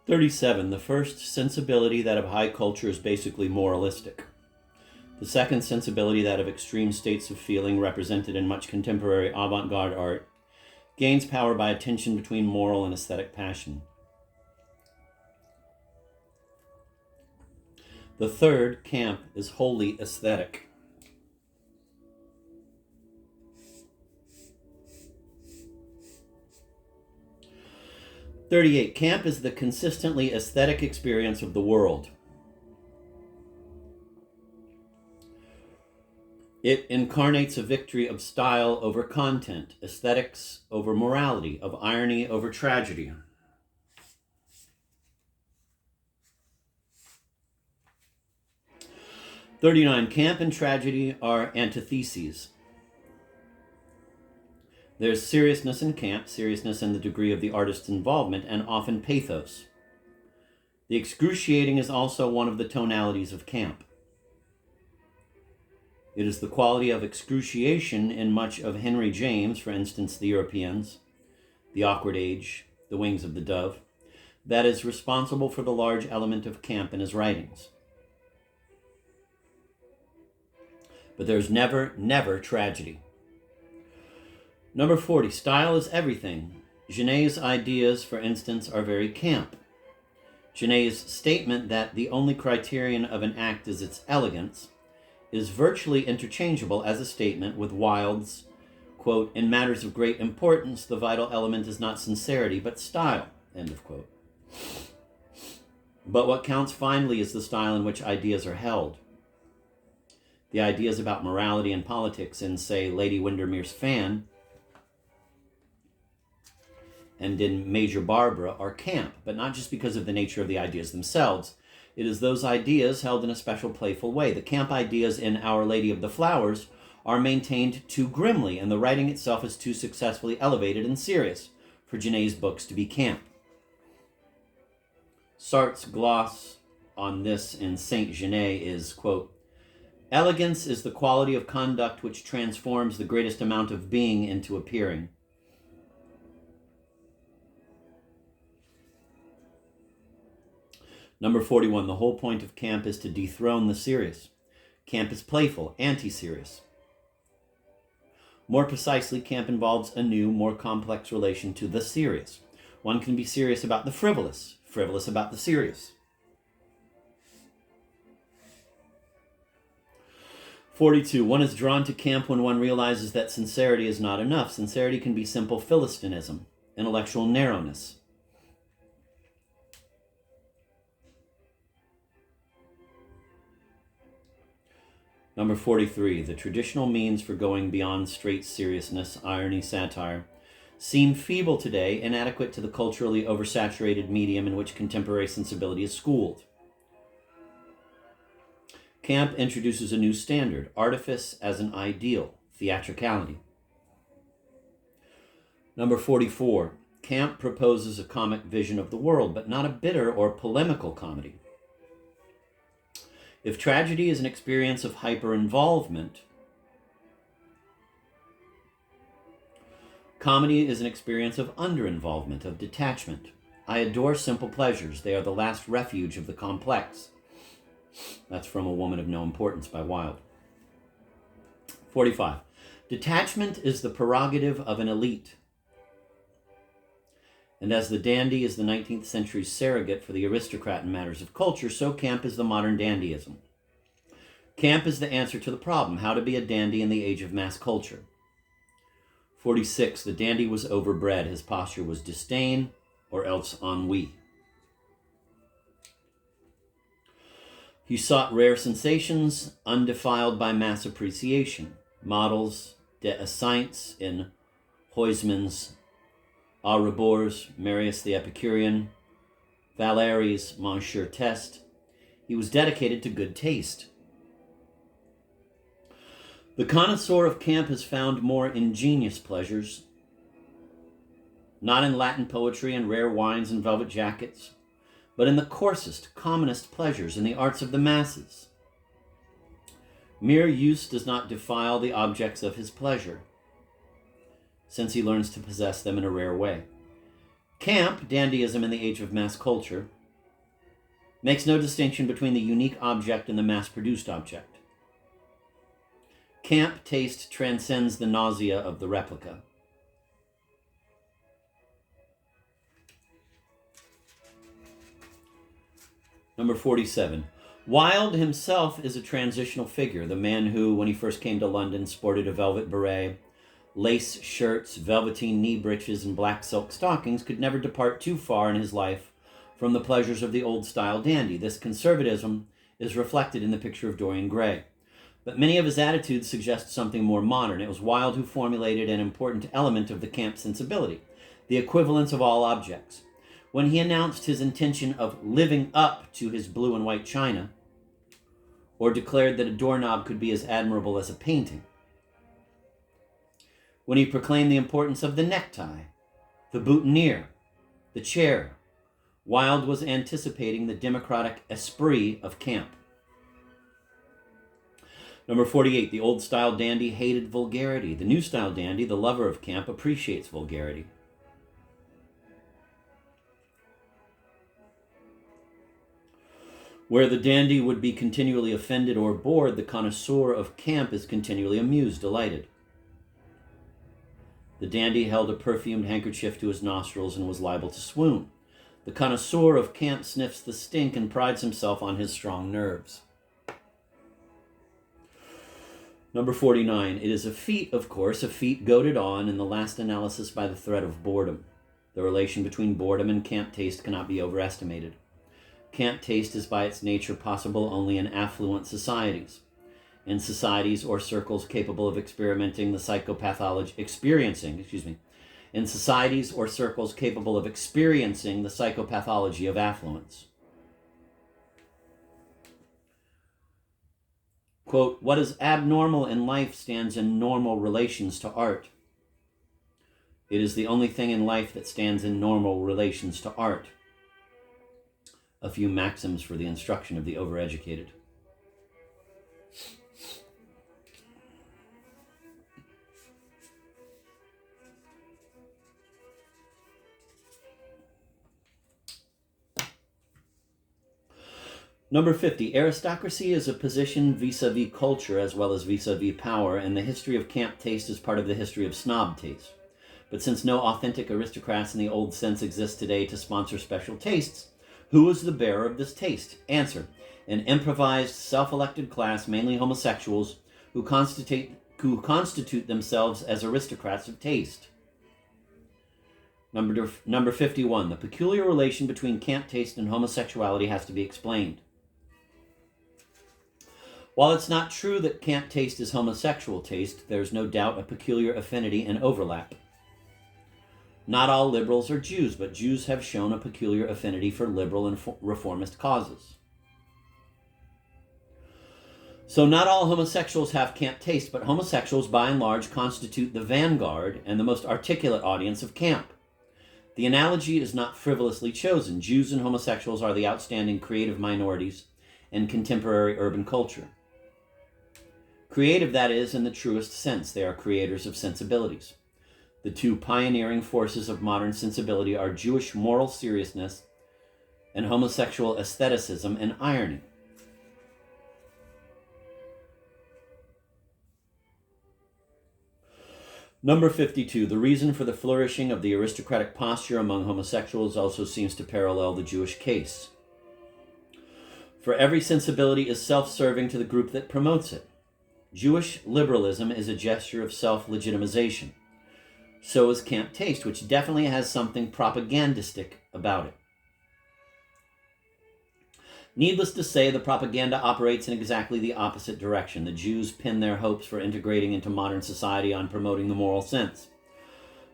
37. The first sensibility, that of high culture, is basically moralistic. The second sensibility, that of extreme states of feeling, represented in much contemporary avant-garde art, gains power by a tension between moral and aesthetic passion. The third, camp, is wholly aesthetic. "38. Camp is the consistently aesthetic experience of the world. It incarnates a victory of style over content, aesthetics over morality, of irony over tragedy." "39. Camp and tragedy are antitheses. There's seriousness in camp, seriousness in the degree of the artist's involvement, and often pathos. The excruciating is also one of the tonalities of camp. It is the quality of excruciation in much of Henry James, for instance, The Europeans, The Awkward Age, The Wings of the Dove, that is responsible for the large element of camp in his writings. But there's never tragedy. Number 40. Style is everything. Genet's ideas, for instance, are very camp. Genet's statement that the only criterion of an act is its elegance is virtually interchangeable as a statement with Wilde's, quote, "In matters of great importance, the vital element is not sincerity, but style," end of quote. But what counts finally is the style in which ideas are held. The ideas about morality and politics in, say, Lady Windermere's Fan and in Major Barbara are camp, but not just because of the nature of the ideas themselves. It is those ideas held in a special playful way. The camp ideas in Our Lady of the Flowers are maintained too grimly, and the writing itself is too successfully elevated and serious for Genet's books to be camp. Sartre's gloss on this in Saint Genet is, quote, "Elegance is the quality of conduct which transforms the greatest amount of being into appearing." Number 41. The whole point of camp is to dethrone the serious. Camp is playful, anti-serious. More precisely, camp involves a new, more complex relation to the serious. One can be serious about the frivolous, frivolous about the serious. 42. One is drawn to camp when one realizes that sincerity is not enough. Sincerity can be simple philistinism, intellectual narrowness. Number 43. The traditional means for going beyond straight seriousness, irony, satire, seem feeble today, inadequate to the culturally oversaturated medium in which contemporary sensibility is schooled. Camp introduces a new standard, artifice as an ideal, theatricality. Number 44. Camp proposes a comic vision of the world, but not a bitter or polemical comedy. If tragedy is an experience of hyper-involvement, comedy is an experience of under-involvement, of detachment. I adore simple pleasures. They are the last refuge of the complex. That's from A Woman of No Importance by Wilde. 45. Detachment is the prerogative of an elite. And as the dandy is the 19th century's surrogate for the aristocrat in matters of culture, so camp is the modern dandyism. Camp is the answer to the problem, how to be a dandy in the age of mass culture. 46. The dandy was overbred. His posture was disdain or else ennui. He sought rare sensations, undefiled by mass appreciation. Models de Essence in Huysmans' A Rebords, Marius the Epicurean, Valéry's Monsieur Test. He was dedicated to good taste. The connoisseur of camp has found more ingenious pleasures, not in Latin poetry and rare wines and velvet jackets, but in the coarsest, commonest pleasures in the arts of the masses. Mere use does not defile the objects of his pleasure, since he learns to possess them in a rare way. Camp, dandyism in the age of mass culture, Makes no distinction between the unique object and the mass-produced object. Camp taste transcends the nausea of the replica. Number 47. Wilde himself is a transitional figure, the man who, when he first came to London, sported a velvet beret, lace shirts, velveteen knee breeches, and black silk stockings, could never depart too far in his life from the pleasures of the old-style dandy. This conservatism is reflected in the picture of Dorian Gray. But many of his attitudes suggest something more modern. It was Wilde who formulated an important element of the camp sensibility, the equivalence of all objects. When he announced his intention of living up to his blue and white china, or declared that a doorknob could be as admirable as a painting. When he proclaimed the importance of the necktie, the boutonniere, the chair, Wilde was anticipating the democratic esprit of camp. Number 48, the old-style dandy hated vulgarity. The new-style dandy, the lover of camp, appreciates vulgarity. Where the dandy would be continually offended or bored, the connoisseur of camp is continually amused, delighted. The dandy held a perfumed handkerchief to his nostrils and was liable to swoon. The connoisseur of camp sniffs the stink and prides himself on his strong nerves. Number 49. It is a feat, of course, a feat goaded on in the last analysis by the threat of boredom. The relation between boredom and camp taste cannot be overestimated. Camp taste is by its nature possible only in affluent societies. In societies or circles capable of experiencing the psychopathology of affluence. Quote, what is abnormal in life stands in normal relations to art. It is the only thing in life that stands in normal relations to art. A few maxims for the instruction of the overeducated. Number 50. Aristocracy is a position vis-a-vis culture as well as vis-a-vis power, and the history of camp taste is part of the history of snob taste. But since no authentic aristocrats in the old sense exist today to sponsor special tastes, who is the bearer of this taste? Answer. An improvised, self-elected class, mainly homosexuals, who constitute themselves as aristocrats of taste. Number 51. The peculiar relation between camp taste and homosexuality has to be explained. While it's not true that camp taste is homosexual taste, there's no doubt a peculiar affinity and overlap. Not all liberals are Jews, but Jews have shown a peculiar affinity for liberal and reformist causes. So not all homosexuals have camp taste, but homosexuals by and large constitute the vanguard and the most articulate audience of camp. The analogy is not frivolously chosen. Jews and homosexuals are the outstanding creative minorities in contemporary urban culture. Creative, that is, in the truest sense. They are creators of sensibilities. The two pioneering forces of modern sensibility are Jewish moral seriousness and homosexual aestheticism and irony. Number 52. The reason for the flourishing of the aristocratic posture among homosexuals also seems to parallel the Jewish case. For every sensibility is self-serving to the group that promotes it. Jewish liberalism is a gesture of self-legitimization. So is camp taste, which definitely has something propagandistic about it. Needless to say, the propaganda operates in exactly the opposite direction. The Jews pin their hopes for integrating into modern society on promoting the moral sense.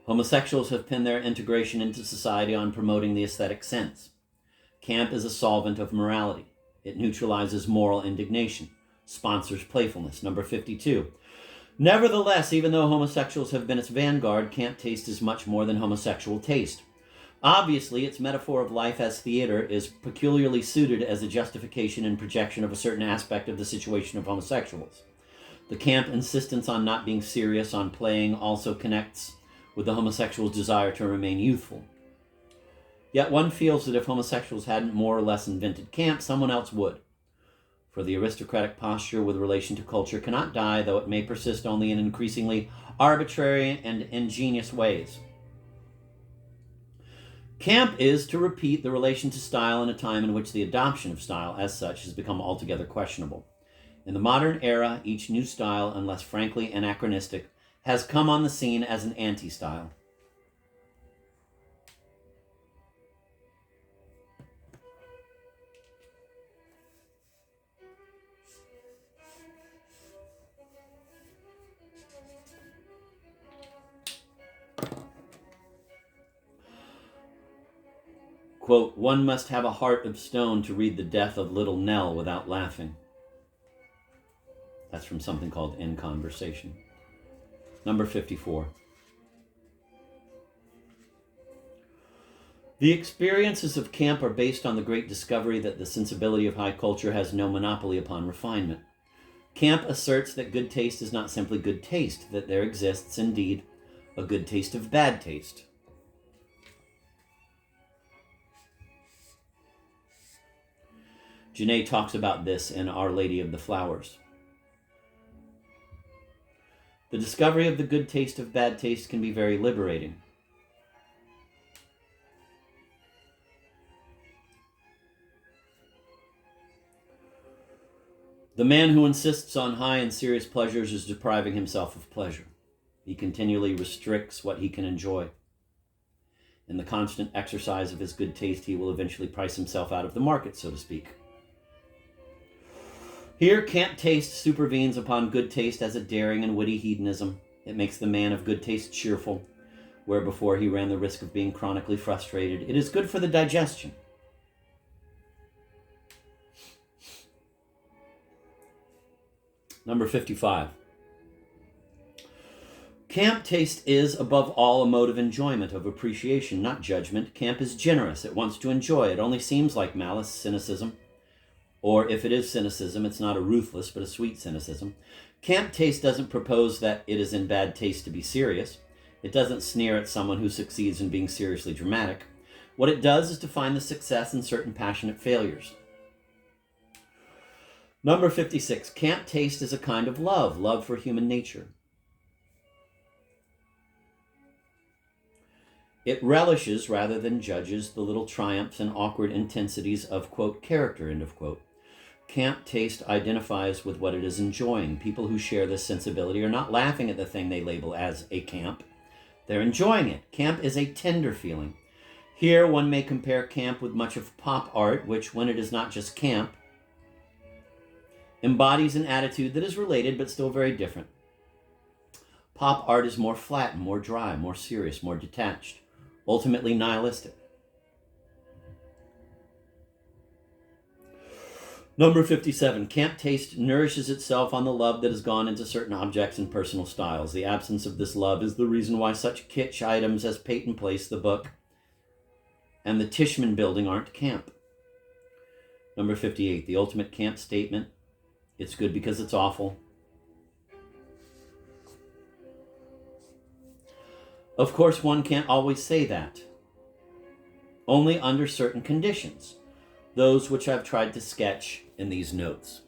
Homosexuals have pinned their integration into society on promoting the aesthetic sense. Camp is a solvent of morality. It neutralizes moral indignation, sponsors playfulness. Number 52. Nevertheless, even though homosexuals have been its vanguard, camp taste is much more than homosexual taste. Obviously, its metaphor of life as theater is peculiarly suited as a justification and projection of a certain aspect of the situation of homosexuals. The camp insistence on not being serious, on playing, also connects with the homosexual's desire to remain youthful. Yet one feels that if homosexuals hadn't more or less invented camp, someone else would. For the aristocratic posture with relation to culture cannot die, though it may persist only in increasingly arbitrary and ingenious ways. Camp is, to repeat, the relation to style in a time in which the adoption of style as such has become altogether questionable. In the modern era, each new style, unless frankly anachronistic, has come on the scene as an anti-style. Quote, one must have a heart of stone to read the death of little Nell without laughing. That's from something called In Conversation. Number 54. The experiences of camp are based on the great discovery that the sensibility of high culture has no monopoly upon refinement. Camp asserts that good taste is not simply good taste, that there exists, indeed, a good taste of bad taste. Genet talks about this in Our Lady of the Flowers. The discovery of the good taste of bad taste can be very liberating. The man who insists on high and serious pleasures is depriving himself of pleasure. He continually restricts what he can enjoy. In the constant exercise of his good taste, he will eventually price himself out of the market, so to speak. Here, camp taste supervenes upon good taste as a daring and witty hedonism. It makes the man of good taste cheerful, where before he ran the risk of being chronically frustrated. It is good for the digestion. Number 55. Camp taste is, above all, a mode of enjoyment, of appreciation, not judgment. Camp is generous. It wants to enjoy. It only seems like malice, cynicism. Or if it is cynicism, it's not a ruthless but a sweet cynicism. Camp taste doesn't propose that it is in bad taste to be serious. It doesn't sneer at someone who succeeds in being seriously dramatic. What it does is to find the success in certain passionate failures. Number 56. Camp taste is a kind of love for human nature. It relishes rather than judges the little triumphs and awkward intensities of, quote, character, end of quote. Camp taste identifies with what it is enjoying. People who share this sensibility are not laughing at the thing they label as a camp. They're enjoying it. Camp is a tender feeling. Here one may compare camp with much of pop art, which, when it is not just camp, embodies an attitude that is related but still very different. Pop art is more flat, more dry, more serious, more detached, ultimately nihilistic. Number 57. Camp taste nourishes itself on the love that has gone into certain objects and personal styles. The absence of this love is the reason why such kitsch items as Peyton Place, the book, and the Tishman building aren't camp. Number 58. The ultimate camp statement. It's good because it's awful. Of course, one can't always say that. Only under certain conditions, those which I've tried to sketch in these notes.